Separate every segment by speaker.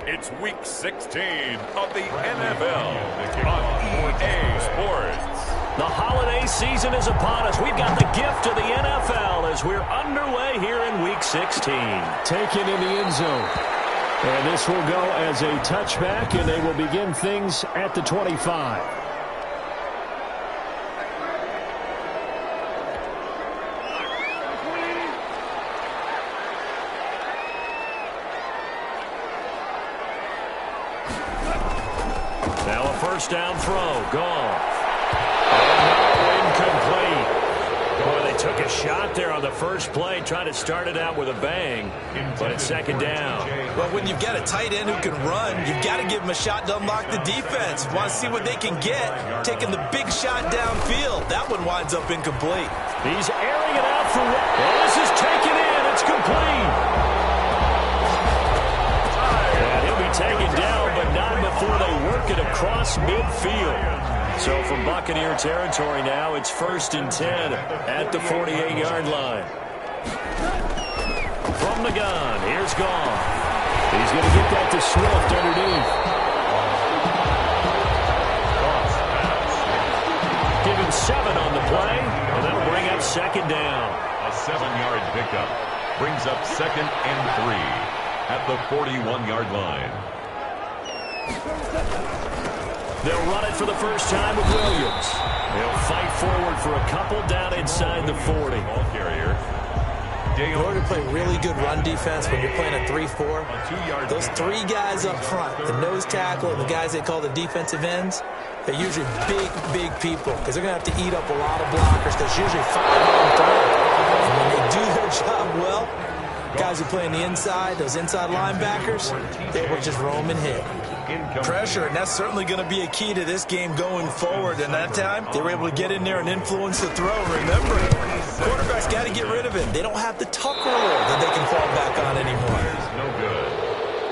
Speaker 1: It's Week 16 of the NFL on EA Sports.
Speaker 2: The holiday season is upon us. We've got the gift of the NFL as we're underway here in Week 16.
Speaker 3: Taken in the end zone. And this will go as a touchback, and they will begin things at the 25.
Speaker 2: Now a first down throw. Gone. Incomplete. Boy, they took a shot there on the first play, trying to start it out with a bang, but it's second down.
Speaker 4: Well, when you've got a tight end who can run, you've got to give him a shot to unlock the defense. Want to see what they can get, taking the big shot downfield. That one winds up incomplete.
Speaker 2: He's airing it out for Rick. Well, this is taken in. It's complete. And he'll be taken down, but not before they work it across midfield. So from Buccaneer territory now, it's 1st and 10 at the 48-yard line. From the gun, here's Goff. He's going to get that to Swift underneath. Give him 7 on the play, and that'll bring up second down.
Speaker 1: A 7-yard pickup brings up 2nd and 3 at the 41-yard line.
Speaker 2: They'll run it for the first time with Williams. They'll fight forward for a couple down inside the 40.
Speaker 1: Ball carrier.
Speaker 4: In order to play really good run defense when you're playing a 3-4, those 3 guys up front, the nose tackle and the guys they call the defensive ends, they're usually big people because they're going to have to eat up a lot of blockers because usually 5 on 3. And when they do their job well, guys who play on the inside, those inside linebackers, they will just roam and hit. Pressure, and that's certainly going to be a key to this game going forward. And that time, they were able to get in there and influence the throw. Remember, quarterbacks got to get rid of it. They don't have the tuck rule that they can fall back on anymore.
Speaker 1: No good.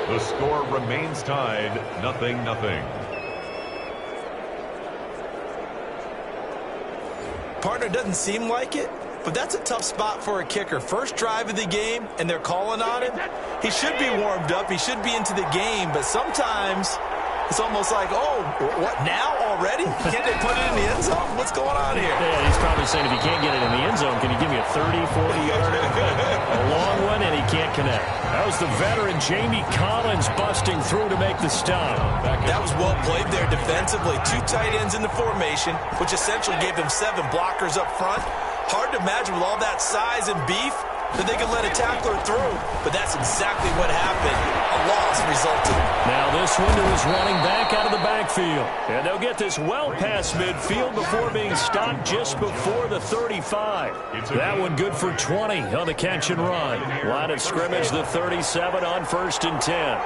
Speaker 1: The score remains tied, 0-0.
Speaker 4: Partner, doesn't seem like it, but that's a tough spot for a kicker. First drive of the game, and they're calling on him. He should be warmed up. He should be into the game, but sometimes it's almost like, oh, what, now already? Can't they put it in the end zone? What's going on here?
Speaker 2: Yeah, he's probably saying if he can't get it in the end zone, can you give me a 30, 40-yarder? A long one, and he can't connect. That was the veteran Jamie Collins busting through to make the stop.
Speaker 4: That was well played there defensively. 2 tight ends in the formation, which essentially gave them 7 blockers up front. Hard to imagine with all that size and beef that they could let a tackler through, but that's exactly what happened. A loss resulted.
Speaker 2: Now this one to his running back out of the backfield. And they'll get this well past midfield before being stopped just before the 35. That one good for 20 on the catch and run. Line of scrimmage, the 37 on 1st and 10.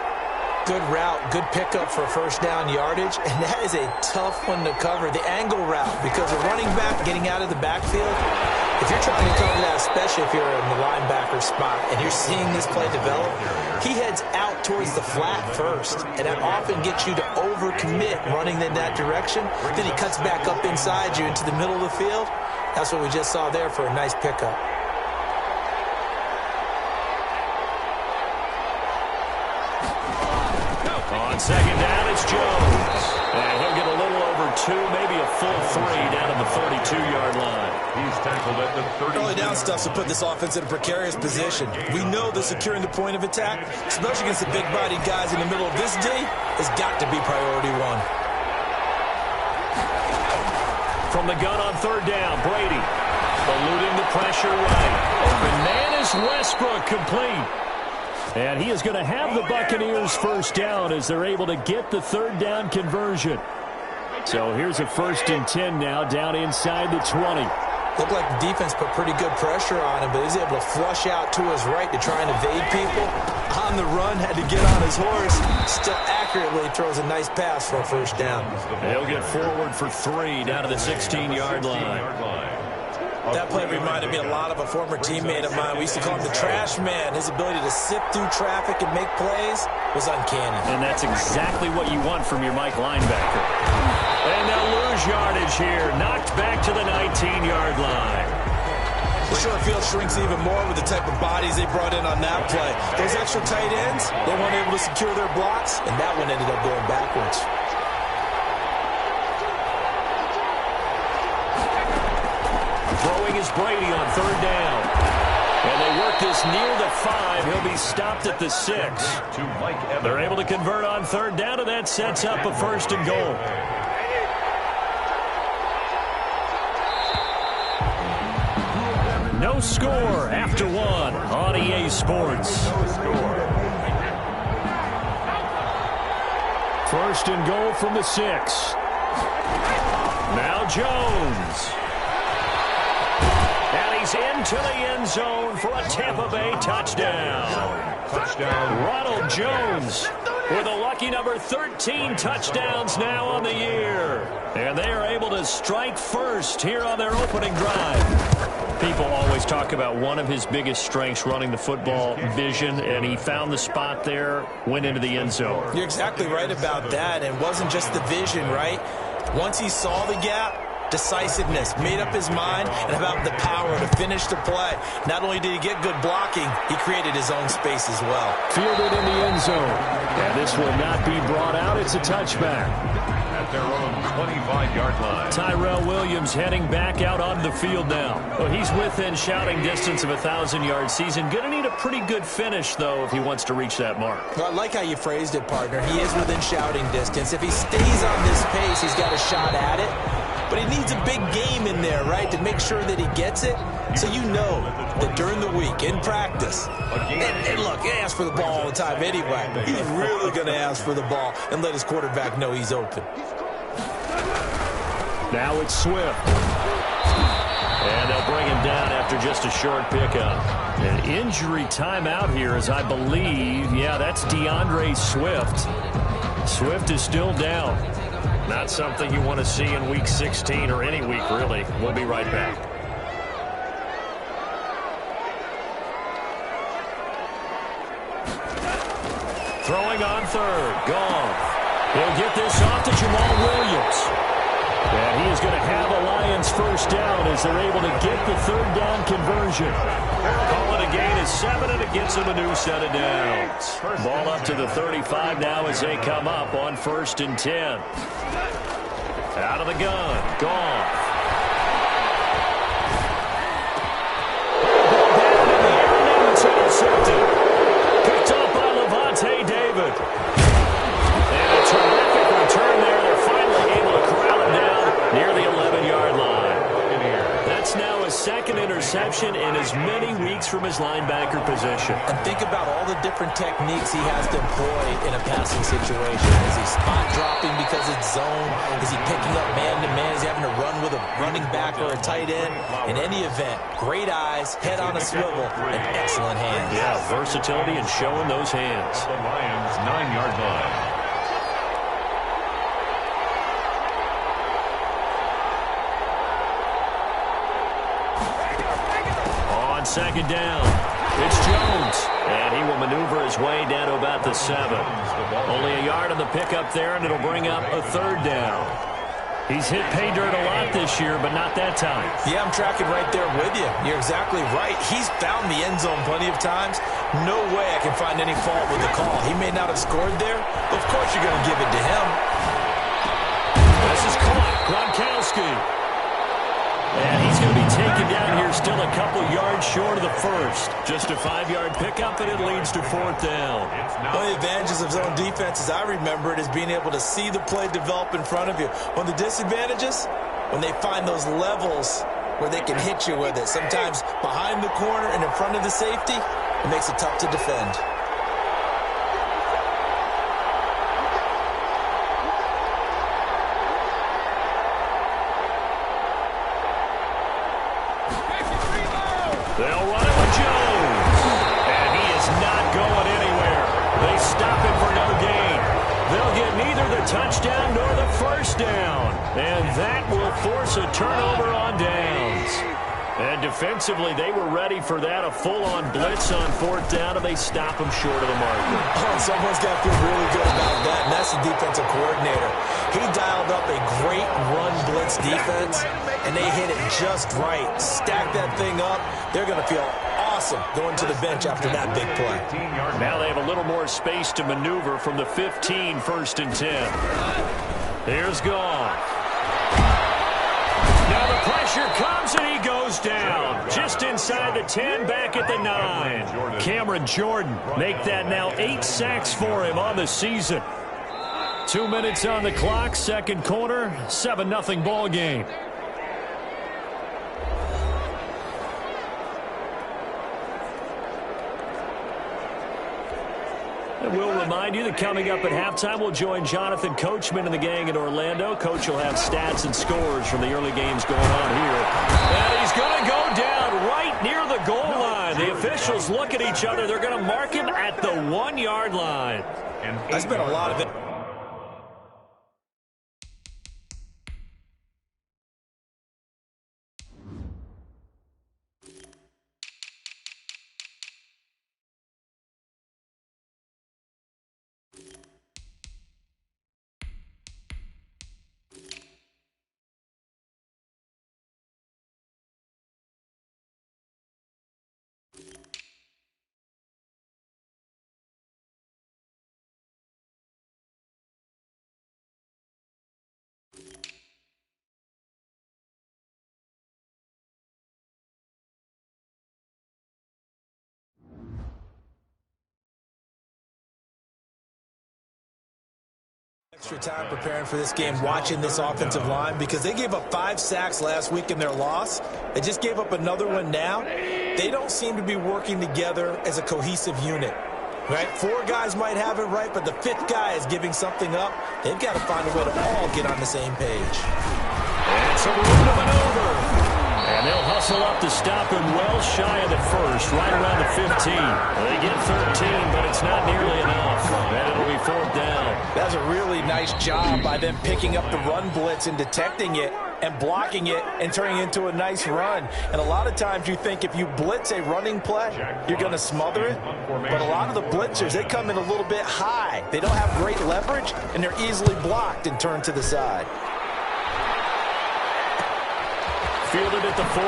Speaker 4: Good route, good pickup for first down yardage, and that is a tough one to cover, the angle route, because a running back getting out of the backfield, if you're trying to cover that, especially if you're in the linebacker spot and you're seeing this play develop, he heads out towards the flat first, and that often gets you to overcommit running in that direction. Then he cuts back up inside you into the middle of the field. That's what we just saw there for a nice pickup.
Speaker 2: On second down, it's Jones. And he'll get a little over 2, maybe a full 3 down at the 32-yard line.
Speaker 1: He's tackled at the 30.
Speaker 4: Early down stuff to put this offense in a precarious position. We know that securing the point of attack, especially against the big-bodied guys in the middle of this D, has got to be priority 1.
Speaker 2: From the gun on 3rd down, Brady eluding the pressure right. Open man is Westbrook, complete. And he is going to have the Buccaneers first down as they're able to get the 3rd down conversion. So here's a 1st and 10 now down inside the 20.
Speaker 4: Looked like the defense put pretty good pressure on him, but he's able to flush out to his right to try and evade people. On the run, had to get on his horse. Still accurately throws a nice pass for a first down.
Speaker 2: They'll get forward for 3 down to the 16-yard line.
Speaker 4: That play reminded me a lot of a former teammate of mine. We used to call him the trash man. His ability to sift through traffic and make plays was uncanny.
Speaker 2: And that's exactly what you want from your Mike linebacker. And they'll lose yardage here. Knocked back to the 19-yard line.
Speaker 4: This sure field shrinks even more with the type of bodies they brought in on that play. Those extra tight ends, they weren't able to secure their blocks, and that one ended up going backwards.
Speaker 2: Throwing is Brady on third down. And they work this near the 5. He'll be stopped at the 6. They're able to convert on third down, and that sets up a 1st and goal. No score after 1 on EA Sports. 1st and goal from the 6. Now Jones. And he's into the end zone for a Tampa Bay touchdown. Ronald Jones with a lucky number 13 touchdowns now on the year. And they are able to strike first here on their opening drive. People always talk about one of his biggest strengths, running the football, vision, and he found the spot there, went into the end zone.
Speaker 4: You're exactly right about that. It wasn't just the vision, right? Once he saw the gap, decisiveness, made up his mind, and about the power to finish the play. Not only did he get good blocking, he created his own space as well.
Speaker 3: Fielded in the end zone. And this will not be brought out. It's a touchback.
Speaker 1: At their own 25-yard line.
Speaker 2: Tyrell Williams heading back out on the field now. Well, he's within shouting distance of a 1,000-yard season. Going to need a pretty good finish, though, if he wants to reach that mark.
Speaker 4: Well, I like how you phrased it, partner. He is within shouting distance. If he stays on this pace, he's got a shot at it. But he needs a big game in there, right, to make sure that he gets it. So you know that during the week, in practice, and look, he asks for the ball all the time anyway. He's really going to ask for the ball and let his quarterback know he's open.
Speaker 3: Now it's Swift.
Speaker 2: And they'll bring him down after just a short pickup. An injury timeout here, as I believe, yeah, that's DeAndre Swift. Swift is still down. Not something you want to see in Week 16 or any week, really. We'll be right back. Throwing on third. Gone. He'll get this off to Jamal Williams. And he is going to have a Lions first down as they're able to get the third down conversion. Call it a gain of 7, and it gets him a new set of downs. Ball up to the 35 now as they come up on 1st and 10. Out of the gun. Gone. Down in the air, and it's intercepted. Picked up by Levante David. And a terrific return there. They're finally able to corral him down near the 11-yard line. That's now a 2nd interception in as many weeks from his linebacker position.
Speaker 4: And think about all the different techniques he has to employ in a passing situation. Is he spot dropping because it's zone? Is he picking up man-to-man? Is he having to run with a running back or a tight end? In any event, great eyes, head on a swivel, and excellent hands.
Speaker 2: Yeah, versatility and showing those hands.
Speaker 1: The Lions' 9-yard line.
Speaker 2: On 2nd down, it's Jones. And he will maneuver his way down to about the 7. Only a yard on the pickup there, and it'll bring up a 3rd down. He's hit pay dirt a lot this year, but not that time.
Speaker 4: Yeah, I'm tracking right there with you. You're exactly right. He's found the end zone plenty of times. No way I can find any fault with the call. He may not have scored there, but of course you're going to give it to him.
Speaker 2: This is caught. Gronkowski. And he's going to be taken down here still a couple yards short of the 1st. Just a 5-yard pickup, and it leads to 4th down.
Speaker 4: One of the advantages of zone defense, as I remember it, is being able to see the play develop in front of you. One of the disadvantages, when they find those levels where they can hit you with it. Sometimes behind the corner and in front of the safety, it makes it tough to defend.
Speaker 2: They'll run it with Jones. And he is not going anywhere. They stop him for no gain. They'll get neither the touchdown nor the 1st down. And that will force a turnover on downs. And defensively, they were ready for that, a full-on blitz on fourth down, and they stop them short of the marker.
Speaker 4: Oh, someone's got to feel really good about that, and that's the defensive coordinator. He dialed up a great run blitz defense, and they hit it just right. Stack that thing up. They're going to feel awesome going to the bench after that big play.
Speaker 2: Now they have a little more space to maneuver from the 15, 1st and 10. Here's Goff. Now the pressure comes, and he goes down. Just inside the 10, back at the 9. Cameron Jordan, make that now 8 sacks for him on the season. 2 minutes on the clock, second quarter, 7-0 ball game. And we'll remind you that coming up at halftime, we'll join Jonathan Coachman and the gang in Orlando. Coach will have stats and scores from the early games going on here. And he's going to go down right near the goal line. The officials look at each other. They're going to mark him at the 1-yard line.
Speaker 4: And that's been a lot of it. Extra time preparing for this game, watching this offensive line, because they gave up 5 sacks last week in their loss. They just gave up another one now. They don't seem to be working together as a cohesive unit, right? 4 guys might have it right, but the 5th guy is giving something up. They've got to find a way to all get on the same page.
Speaker 2: And so we're going to maneuver. And they'll hustle up to stop him well shy of the 1st, right around the 15. They get 13, but it's not nearly enough. And it'll be 4th down.
Speaker 4: That's a really nice job by them picking up the run blitz and detecting it and blocking it and turning it into a nice run. And a lot of times you think if you blitz a running play, you're going to smother it. But a lot of the blitzers, they come in a little bit high. They don't have great leverage, and they're easily blocked and turned to the side.
Speaker 2: Fielded at the 43.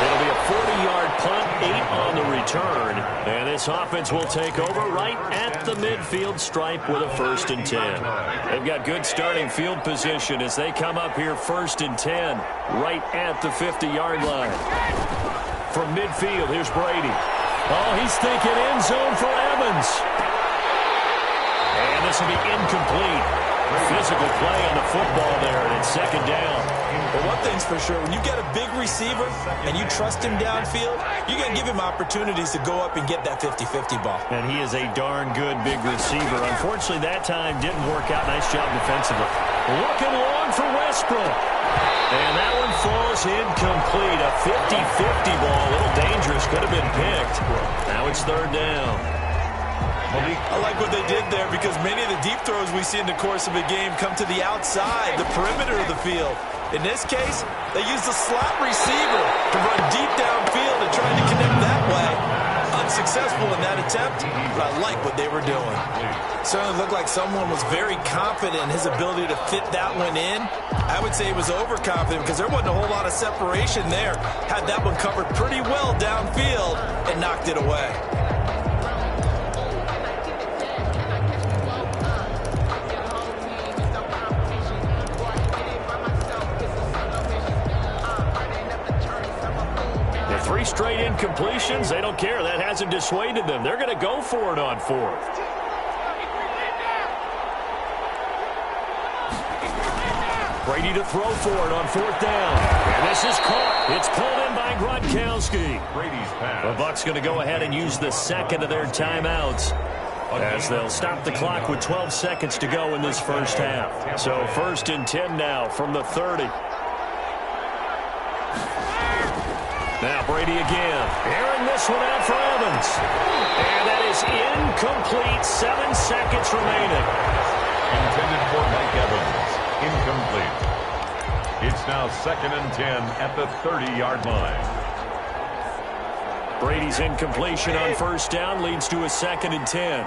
Speaker 2: It'll be a 40-yard punt, 8 on the return. And this offense will take over right at the midfield stripe with a 1st and 10. They've got good starting field position as they come up here 1st and 10, right at the 50-yard line. From midfield, here's Brady. Oh, he's thinking end zone for Evans. And this will be incomplete. Physical play on the football there, and it's 2nd down.
Speaker 4: But one thing's for sure, when you got a big receiver and you trust him downfield, you're going to give him opportunities to go up and get that 50-50 ball.
Speaker 2: And he is a darn good big receiver. Unfortunately, that time didn't work out. Nice job defensively. Looking long for Westbrook. And that one falls incomplete. A 50-50 ball, a little dangerous, could have been picked. Now it's 3rd down.
Speaker 4: I like what they did there, because many of the deep throws we see in the course of a game come to the outside, the perimeter of the field. In this case, they used the slot receiver to run deep downfield and trying to connect that way. Unsuccessful in that attempt, but I like what they were doing. Certainly looked like someone was very confident in his ability to fit that one in. I would say he was overconfident because there wasn't a whole lot of separation there. Had that one covered pretty well downfield and knocked it away.
Speaker 2: Three straight incompletions. They don't care. That hasn't dissuaded them. They're going to go for it on 4th. Brady to throw for it on 4th down. And this is caught. It's pulled in by Gronkowski.
Speaker 1: Brady's pass.
Speaker 2: The Bucs going to go ahead and use the 2nd of their timeouts, as they'll stop the clock with 12 seconds to go in this 1st half. So 1st and 10 now from the 30. Now Brady again, airing this one out for Evans. And that is incomplete, 7 seconds remaining.
Speaker 1: Intended for Mike Evans. Incomplete. It's now 2nd and 10 at the 30-yard line.
Speaker 2: Brady's incompletion on first down leads to a 2nd and 10.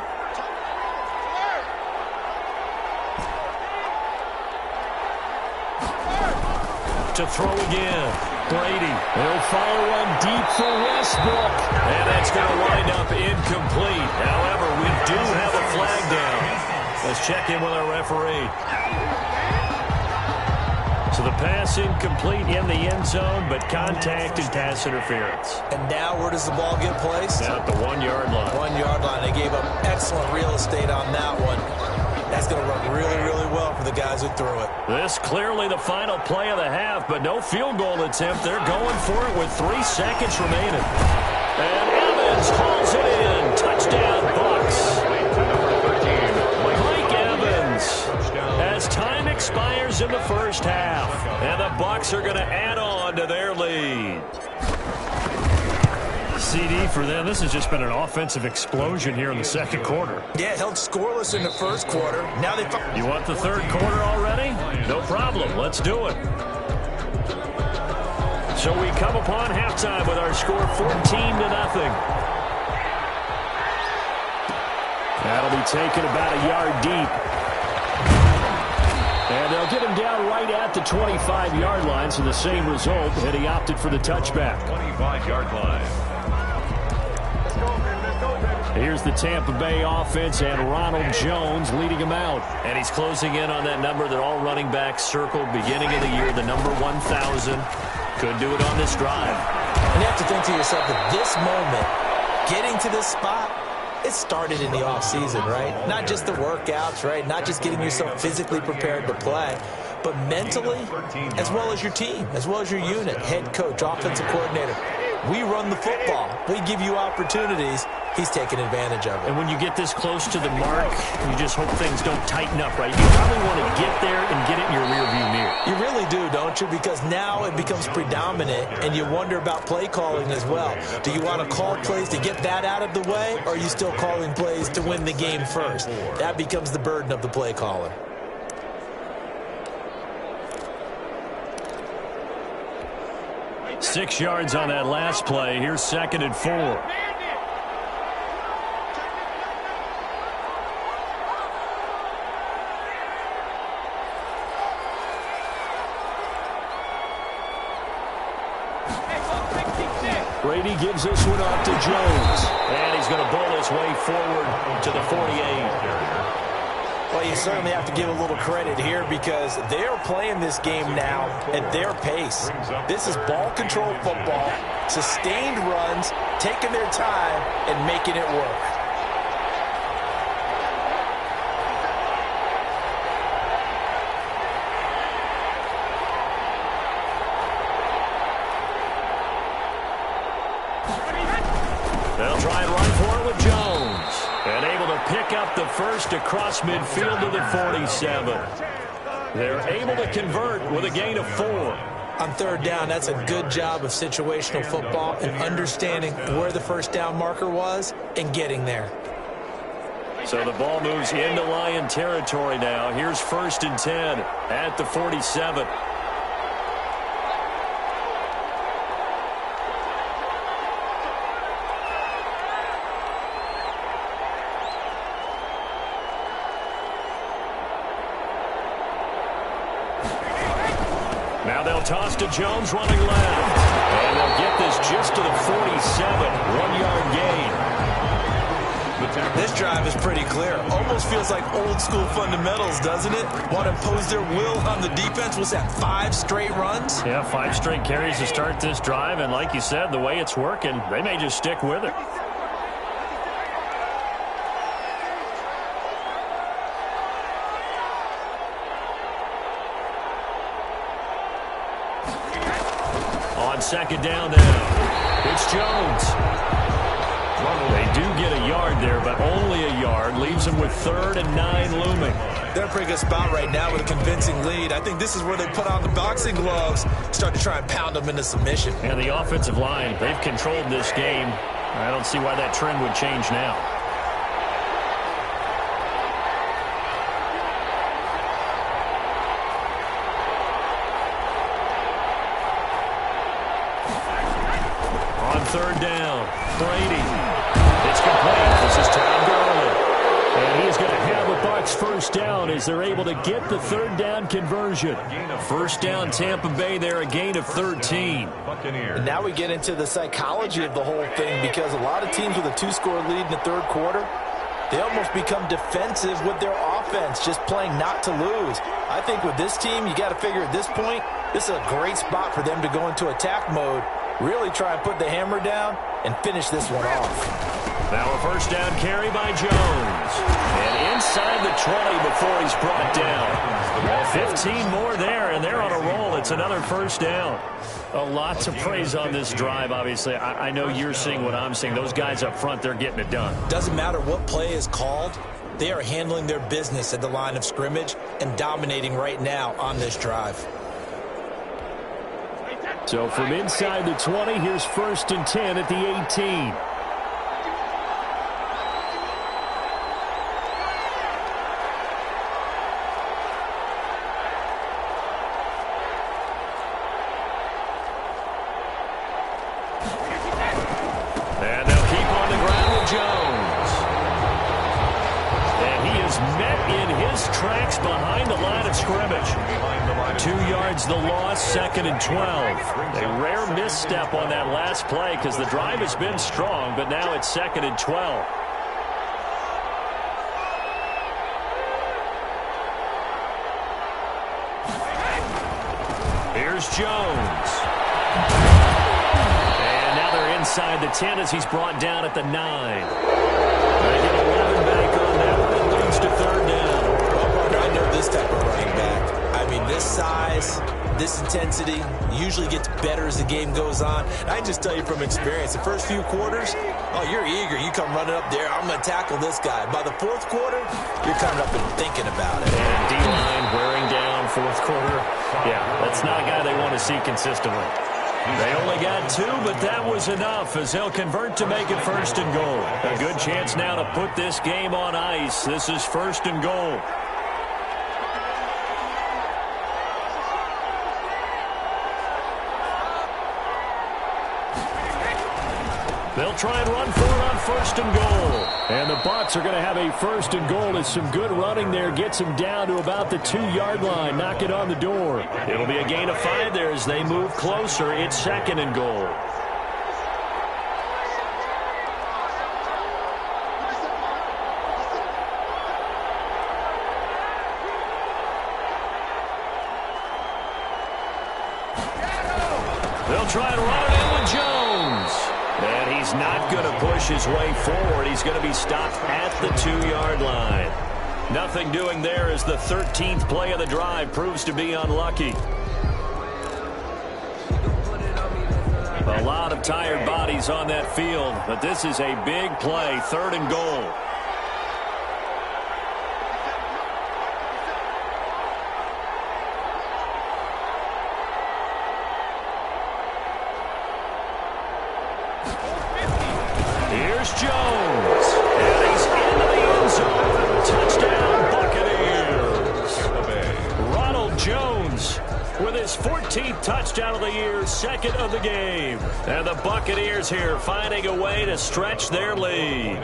Speaker 2: To throw again. Brady.
Speaker 3: They'll fire one deep for Westbrook.
Speaker 2: And that's going to wind up incomplete. However, we do have a flag down. Let's check in with our referee. So the pass incomplete in the end zone, but contact and pass interference.
Speaker 4: And now where does the ball get placed?
Speaker 2: Down at the 1-yard line.
Speaker 4: 1-yard line. They gave up excellent real estate on that one. That's going to work really, really well for the guys who threw it.
Speaker 2: This clearly the final play of the half, but no field goal attempt. They're going for it with 3 seconds remaining. And Evans hauls it in. Touchdown, Bucs. Mike Evans. As time expires in the first half, and the Bucs are going to add on to their lead.
Speaker 3: CD for them. This has just been an offensive explosion here in the second quarter.
Speaker 4: Yeah, held scoreless in the first quarter. Now they...
Speaker 2: You want the third quarter already? No problem. Let's do it. So we come upon halftime with our score 14-0.
Speaker 3: That'll be taken about a yard deep. And they'll get him down right at the 25-yard line, so the same result, and he opted for the touchback.
Speaker 1: 25-yard line.
Speaker 3: Here's the Tampa Bay offense and Ronald Jones leading him out.
Speaker 2: And he's closing in on that number that all running backs circled beginning of the year, the number 1,000. Could do it on this drive.
Speaker 4: And you have to think to yourself that this moment, getting to this spot, it started in the offseason, right? Not just the workouts, right? Not just getting yourself physically prepared to play, but mentally, as well as your team, as well as your unit, head coach, offensive coordinator. We run the football. We give you opportunities. He's taking advantage of it.
Speaker 2: And when you get this close to the mark, you just hope things don't tighten up, right? You probably want to get there and get it in your rearview mirror.
Speaker 4: You really do, don't you? Because now it becomes predominant, and you wonder about play calling as well. Do you want to call plays to get that out of the way, or are you still calling plays to win the game first? That becomes the burden of the play caller.
Speaker 3: Six yards on that last play. Here's 2nd and 4. Brady gives this one off to Jones.
Speaker 2: And he's going to bowl his way forward to the 48.
Speaker 4: Well, you certainly have to give a little credit here because they're playing this game now at their pace. This is ball control football, sustained runs, taking their time, and making it work.
Speaker 2: They'll try and run for it with Jones. And able to pick up the first across midfield to the 47. They're able to convert with a gain of 4.
Speaker 4: On third down, that's a good job of situational football and understanding where the first down marker was and getting there.
Speaker 2: So the ball moves into Lion territory now. Here's 1st and 10 at the 47. Toss to Jones running left. And they'll get this just to the 47. 1-yard gain.
Speaker 4: This drive is pretty clear. Almost feels like old school fundamentals, doesn't it? Want to impose their will on the defense. Was that 5 straight runs?
Speaker 3: Yeah, 5 straight carries to start this drive. And like you said, the way it's working, they may just stick with it.
Speaker 2: On 2nd down now, it's Jones. They do get a yard there, but only a yard. Leaves them with 3rd and 9 looming.
Speaker 4: They're in a pretty good spot right now with a convincing lead. I think this is where they put on the boxing gloves, start to try and pound them into submission.
Speaker 3: And the offensive line, they've controlled this game. I don't see why that trend would change now.
Speaker 2: on third down. Brady. It's complete. This is Todd Gurley. And he's going to have the Bucs first down as they're able to get the third down conversion. First down Tampa Bay there, a gain of 13.
Speaker 4: And now we get into the psychology of the whole thing, because a lot of teams with a 2-score lead in the third quarter, they almost become defensive with their offense, just playing not to lose. I think with this team, you got to figure at this point, this is a great spot for them to go into attack mode, really try and put the hammer down and finish this one off.
Speaker 2: Now a first down carry by Jones. And inside the 20 before he's brought down. 15 more there, and they're on a roll. It's another first down. A lot to praise on this drive, obviously. I know you're seeing what I'm seeing. Those guys up front, they're getting it done.
Speaker 4: Doesn't matter what play is called. They are handling their business at the line of scrimmage and dominating right now on this drive.
Speaker 2: So from inside the 20, here's 1st and 10 at the 18. And they'll keep on the ground with Jones. And he is met in his tracks behind the line of scrimmage. 2 yards the loss, 2nd and 12. A rare misstep on that last play because the drive has been strong, but now it's 2nd and 12. Here's Jones. And now they're inside the 10 as he's brought down at the 9. They get 11 back on that one. It leads to third down.
Speaker 4: I know this type of running back. I mean, this size, this intensity usually gets better as the game goes on. And I just tell you from experience, the first few quarters, oh, you're eager. You come running up there, I'm going to tackle this guy. By the fourth quarter, you're coming up and thinking about it.
Speaker 2: And D-line wearing down fourth quarter. Yeah, that's not a guy they want to see consistently. They only got 2, but that was enough as they'll convert to make it 1st and goal. A good chance now to put this game on ice. This is 1st and goal. They'll try and run for it on 1st and goal. And the Bucs are going to have a 1st and goal as some good running there gets them down to about the 2-yard line. Knock it on the door. It'll be a gain of 5 there as they move closer. It's 2nd and goal. They'll try and run it in with Jones. And he's not going to push his way forward. He's going to be stopped at the 2-yard line. Nothing doing there as the 13th play of the drive proves to be unlucky. A lot of tired bodies on that field, but this is a big play, 3rd and goal. Here's Jones. And he's into the end zone. Touchdown, Buccaneers. Ronald Jones with his 14th touchdown of the year, 2nd of the game. And the Buccaneers here finding a way to stretch their lead.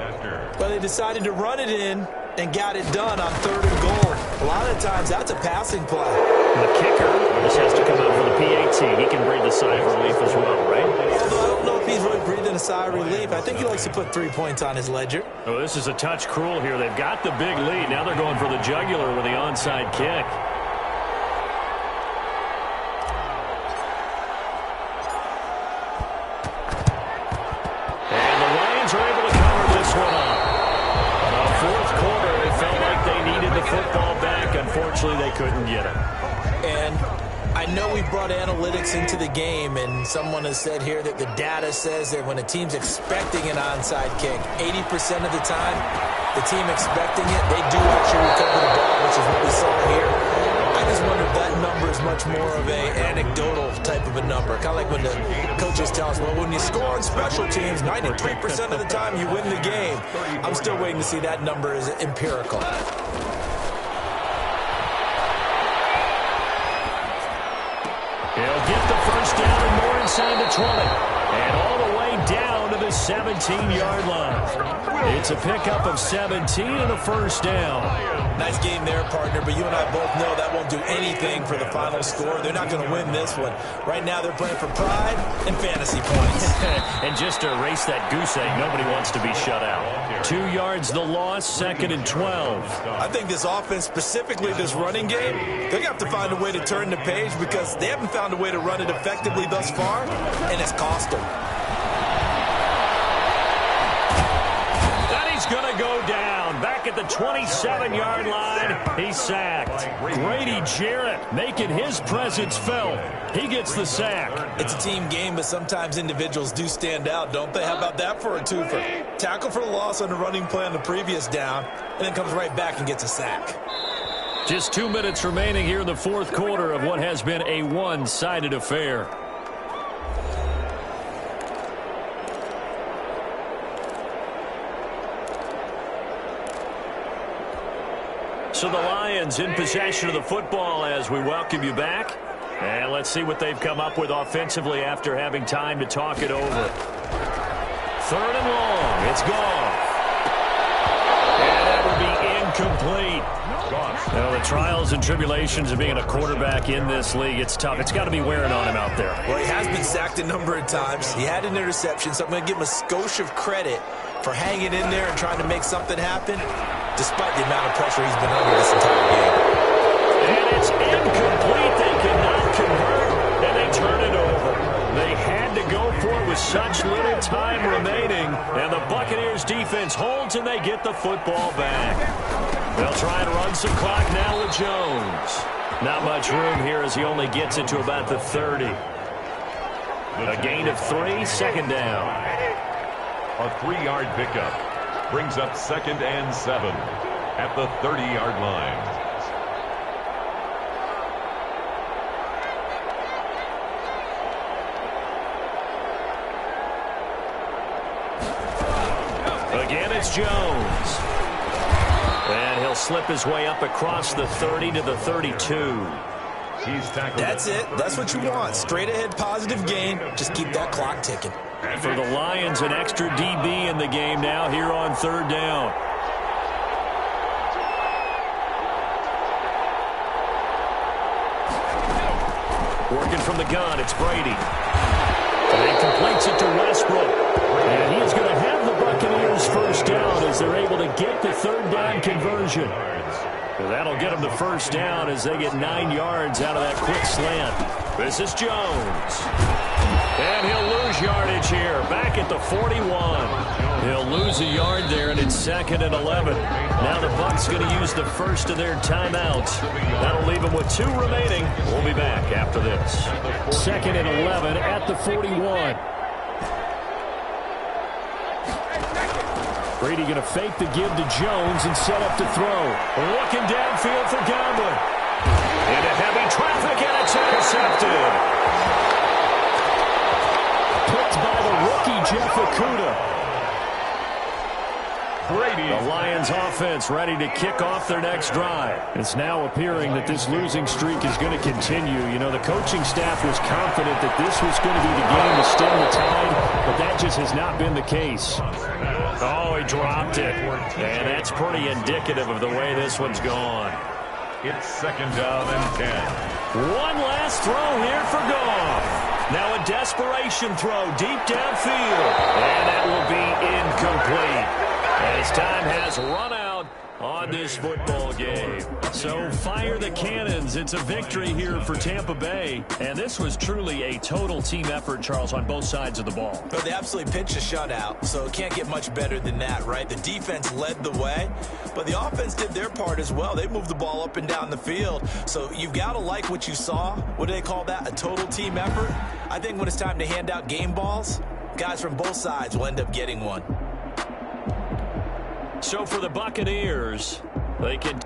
Speaker 4: Well, they decided to run it in and got it done on 3rd and goal. A lot of times, that's a passing play.
Speaker 2: The kicker just has to come out for the PAT. He can breathe a sigh of relief as well, right?
Speaker 4: Although I don't know if he's really breathing a sigh of relief. I think he likes to put 3 points on his ledger.
Speaker 2: Oh, this is a touch cruel here. They've got the big lead. Now they're going for the jugular with the onside kick. And the Lions are able to cover this one up. Fourth quarter, it felt like they needed the football back. Unfortunately, they couldn't get it.
Speaker 4: And I know we brought analytics into the game, and someone has said here that the data says that when a team's expecting an onside kick, 80% of the time, the team expecting it, they do actually recover the ball, which is what we saw here. I just wonder if that number is much more of an anecdotal type of a number. Kind of like when the coaches tell us, well, when you score on special teams, 93% of the time you win the game. I'm still waiting to see that number is empirical.
Speaker 2: He'll get the first down and more inside the 20. And all the way the 17-yard line. It's a pickup of 17 and a first down.
Speaker 4: Nice game there, partner, but you and I both know that won't do anything for the final score. They're not going to win this one. Right now they're playing for pride and fantasy points.
Speaker 2: And just to erase that goose egg, nobody wants to be shut out. 2 yards the loss, 2nd and 12.
Speaker 4: I think this offense, specifically this running game, they're going to have to find a way to turn the page because they haven't found a way to run it effectively thus far, and it's cost them.
Speaker 2: And he's going to go down. Back at the 27-yard line, he's sacked. Grady Jarrett making his presence felt. He gets the sack.
Speaker 4: It's a team game, but sometimes individuals do stand out, don't they? How about that for a twofer? Tackle for the loss on the running play on the previous down, and then comes right back and gets a sack.
Speaker 2: Just 2 minutes remaining here in the fourth quarter of what has been a one-sided affair. So the Lions in possession of the football as we welcome you back. And let's see what they've come up with offensively after having time to talk it over. 3rd and long. It's gone. And that will be incomplete. Now, the trials and tribulations of being a quarterback in this league, it's tough. It's got to be wearing on him out there.
Speaker 4: Well, he has been sacked a number of times. He had an interception, so I'm going to give him a skosh of credit for hanging in there and trying to make something happen, despite the amount of pressure he's been under this entire game.
Speaker 2: And it's incomplete. They cannot convert, and they turn it over. They had to go for it with such little time remaining, and the Buccaneers defense holds, and they get the football back. They'll try and run some clock now with Jones. Not much room here as he only gets it to about the 30. A gain of 3, 2nd down.
Speaker 1: A 3-yard pickup brings up 2nd and 7 at the 30-yard line.
Speaker 2: Again, it's Jones. And he'll slip his way up across the 30 to the 32.
Speaker 1: He's tackled.
Speaker 4: That's it. That's what you want. Straight ahead, positive gain. Just keep that clock ticking.
Speaker 2: For the Lions, an extra DB in the game now here on 3rd down. Working from the gun, it's Brady. And he completes it to Westbrook. And he is going to have the Buccaneers first down as they're able to get the 3rd down conversion. That'll get them the first down as they get 9 yards out of that quick slant. This is Jones. And he'll lose yardage here, back at the 41. He'll lose a yard there, and it's 2nd and 11. Now the Bucs going to use the first of their timeouts. That'll leave them with 2 remaining. We'll be back after this. 2nd and 11 at the 41. Brady going to fake the give to Jones and set up to throw. Looking downfield for Godwin. Into heavy traffic, and it's intercepted. Picked by the rookie, Jeff Okudah. Brady. The Lions offense ready to kick off their next drive. It's now appearing that this losing streak is going to continue. You know, the coaching staff was confident that this was going to be the game to stem the tide, but that just has not been the case. Oh, he dropped it. And that's pretty indicative of the way this one's gone.
Speaker 1: It's 2nd down and 10.
Speaker 2: One last throw here for Goff. Now a desperation throw deep downfield. And that will be incomplete. As time has run out on this football game. So fire the cannons. It's a victory here for Tampa Bay. And this was truly a total team effort, Charles, on both sides of the ball.
Speaker 4: Well, they absolutely pitched a shutout, so it can't get much better than that, right? The defense led the way, but the offense did their part as well. They moved the ball up and down the field. So you've got to like what you saw. What do they call that? A total team effort? I think when it's time to hand out game balls, guys from both sides will end up getting one.
Speaker 2: So for the Buccaneers, they can